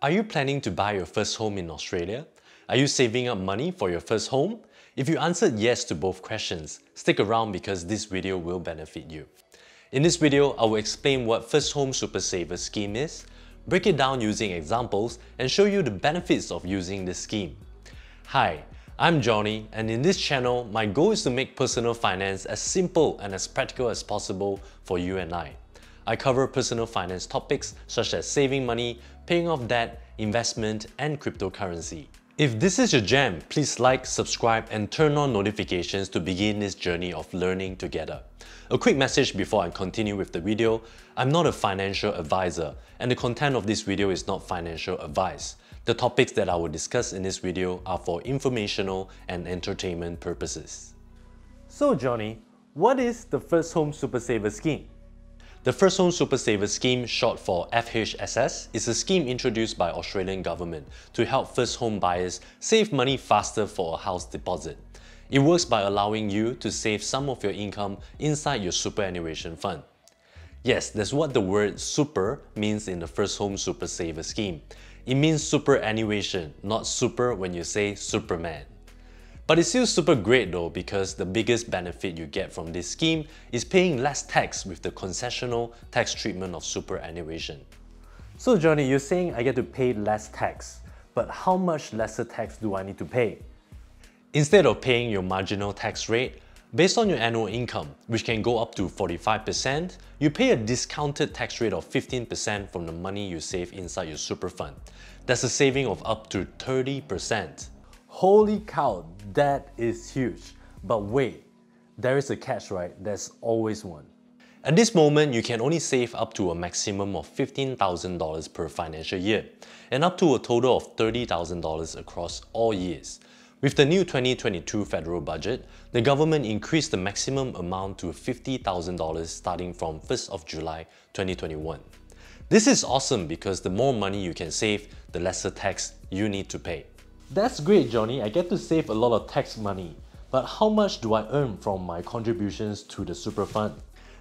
Are you planning to buy your first home in Australia? Are you saving up money for your first home? If you answered yes to both questions, stick around because this video will benefit you. In this video, I will explain what First Home Super Saver scheme is, break it down using examples, and show you the benefits of using this scheme. Hi, I'm Johnny, and in this channel, my goal is to make personal finance as simple and as practical as possible for you and I. I cover personal finance topics such as saving money, paying off debt, investment, and cryptocurrency. If this is your jam, please like, subscribe, and turn on notifications to begin this journey of learning together. A quick message before I continue with the video: I'm not a financial advisor, and the content of this video is not financial advice. The topics that I will discuss in this video are for informational and entertainment purposes. So Johnny, what is the First Home Super Saver scheme? The First Home Super Saver scheme, short for FHSS, is a scheme introduced by Australian government to help first home buyers save money faster for a house deposit. It works by allowing you to save some of your income inside your superannuation fund. Yes, that's what the word super means in the First Home Super Saver scheme. It means superannuation, not super when you say Superman. But it's still super great though, because the biggest benefit you get from this scheme is paying less tax with the concessional tax treatment of superannuation. So Johnny, you're saying I get to pay less tax, but how much lesser tax do I need to pay? Instead of paying your marginal tax rate, based on your annual income, which can go up to 45%, you pay a discounted tax rate of 15% from the money you save inside your super fund. That's a saving of up to 30%. Holy cow, that is huge. But wait, there is a catch, right? There's always one. At this moment, you can only save up to a maximum of $15,000 per financial year, and up to a total of $30,000 across all years. With the new 2022 federal budget, the government increased the maximum amount to $50,000 starting from 1st of July 2021. This is awesome because the more money you can save, the lesser tax you need to pay. That's great, Johnny. I get to save a lot of tax money. But how much do I earn from my contributions to the super fund?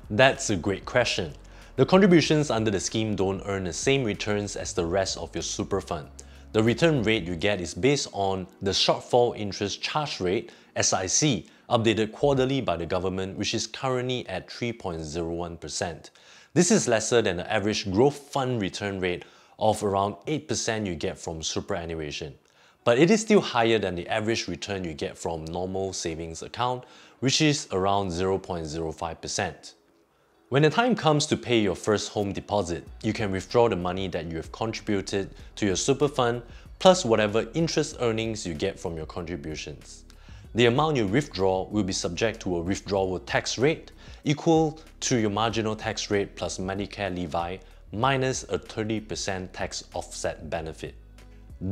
That's a great question. The contributions under the scheme don't earn the same returns as the rest of your super fund. The return rate you get is based on the shortfall interest charge rate, SIC, updated quarterly by the government, which is currently at 3.01%. This is lesser than the average growth fund return rate of around 8% you get from superannuation. But it is still higher than the average return you get from normal savings account, which is around 0.05%. When the time comes to pay your first home deposit, you can withdraw the money that you have contributed to your super fund plus whatever interest earnings you get from your contributions. The amount you withdraw will be subject to a withdrawal tax rate equal to your marginal tax rate plus Medicare levy minus a 30% tax offset benefit.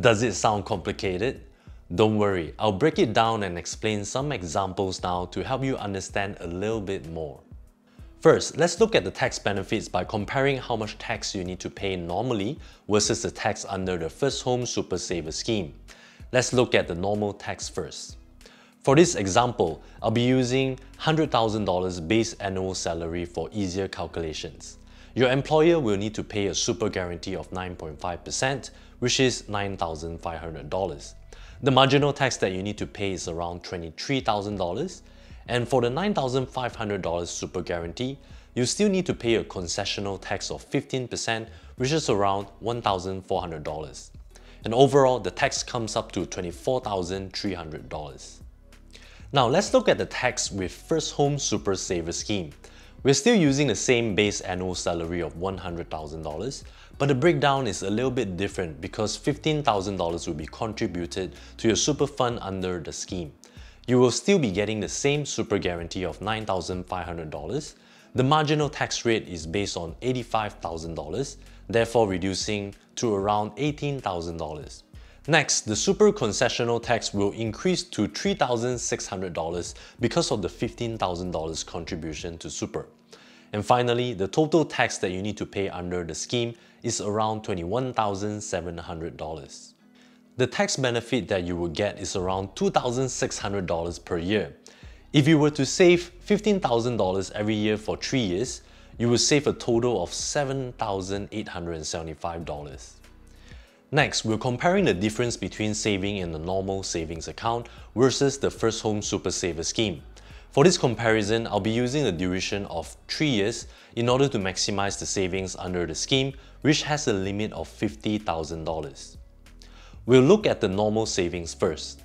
Does it sound complicated? Don't worry, I'll break it down and explain some examples now to help you understand a little bit more. First, let's look at the tax benefits by comparing how much tax you need to pay normally versus the tax under the First Home Super Saver scheme. Let's look at the normal tax first. For this example, I'll be using $100,000 base annual salary for easier calculations. Your employer will need to pay a super guarantee of 9.5%, which is $9,500. The marginal tax that you need to pay is around $23,000, and for the $9,500 super guarantee, you still need to pay a concessional tax of 15%, which is around $1,400. And overall, the tax comes up to $24,300. Now let's look at the tax with First Home Super Saver scheme. We're still using the same base annual salary of $100,000, but the breakdown is a little bit different because $15,000 will be contributed to your super fund under the scheme. You will still be getting the same super guarantee of $9,500. The marginal tax rate is based on $85,000, therefore reducing to around $18,000. Next, the super concessional tax will increase to $3,600 because of the $15,000 contribution to super. And finally, the total tax that you need to pay under the scheme is around $21,700. The tax benefit that you will get is around $2,600 per year. If you were to save $15,000 every year for 3 years, you will save a total of $7,875. Next, we're comparing the difference between saving in a normal savings account versus the First Home Super Saver scheme. For this comparison, I'll be using a duration of 3 years in order to maximize the savings under the scheme, which has a limit of $50,000. We'll look at the normal savings first.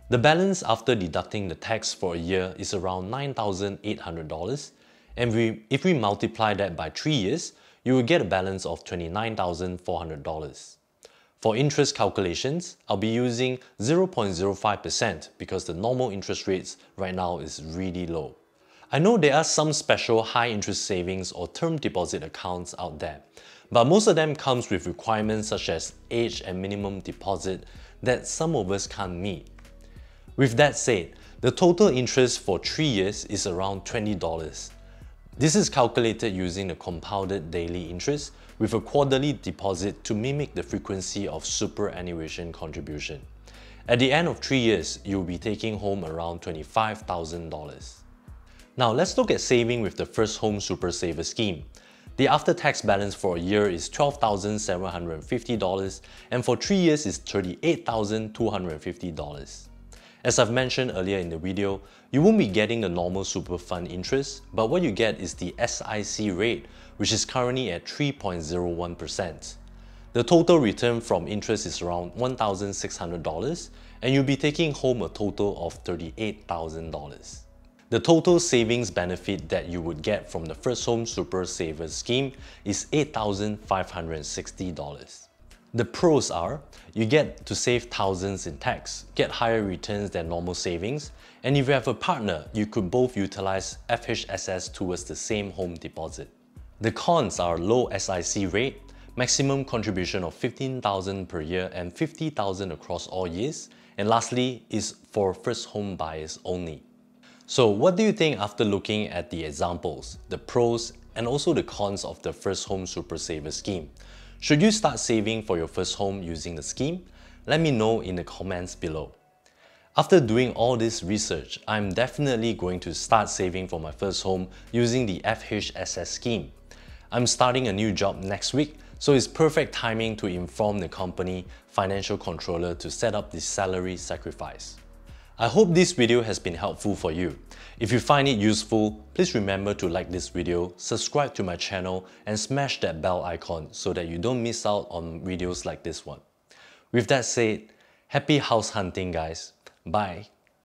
The balance after deducting the tax for a year is around $9,800, and if we multiply that by 3 years, you will get a balance of $29,400. For interest calculations, I'll be using 0.05% because the normal interest rates right now is really low. I know there are some special high interest savings or term deposit accounts out there, but most of them comes with requirements such as age and minimum deposit that some of us can't meet. With that said, the total interest for 3 years is around $20. This is calculated using the compounded daily interest with a quarterly deposit to mimic the frequency of superannuation contribution. At the end of 3 years, you'll be taking home around $25,000. Now let's look at saving with the First Home Super Saver scheme. The after-tax balance for a year is $12,750 and for 3 years is $38,250. As I've mentioned earlier in the video, you won't be getting the normal super fund interest, but what you get is the SIC rate, which is currently at 3.01%. The total return from interest is around $1,600 and you'll be taking home a total of $38,000. The total savings benefit that you would get from the First Home Super Saver scheme is $8,560. The pros are, you get to save thousands in tax, get higher returns than normal savings, and if you have a partner, you could both utilize FHSS towards the same home deposit. The cons are low SIC rate, maximum contribution of $15,000 per year and $50,000 across all years, and lastly is for first home buyers only. So what do you think after looking at the examples, the pros and also the cons of the First Home Super Saver scheme? Should you start saving for your first home using the scheme? Let me know in the comments below. After doing all this research, I'm definitely going to start saving for my first home using the FHSS scheme. I'm starting a new job next week, so it's perfect timing to inform the company financial controller to set up the salary sacrifice. I hope this video has been helpful for you. If you find it useful, please remember to like this video, subscribe to my channel, and smash that bell icon so that you don't miss out on videos like this one. With that said, happy house hunting guys. Bye.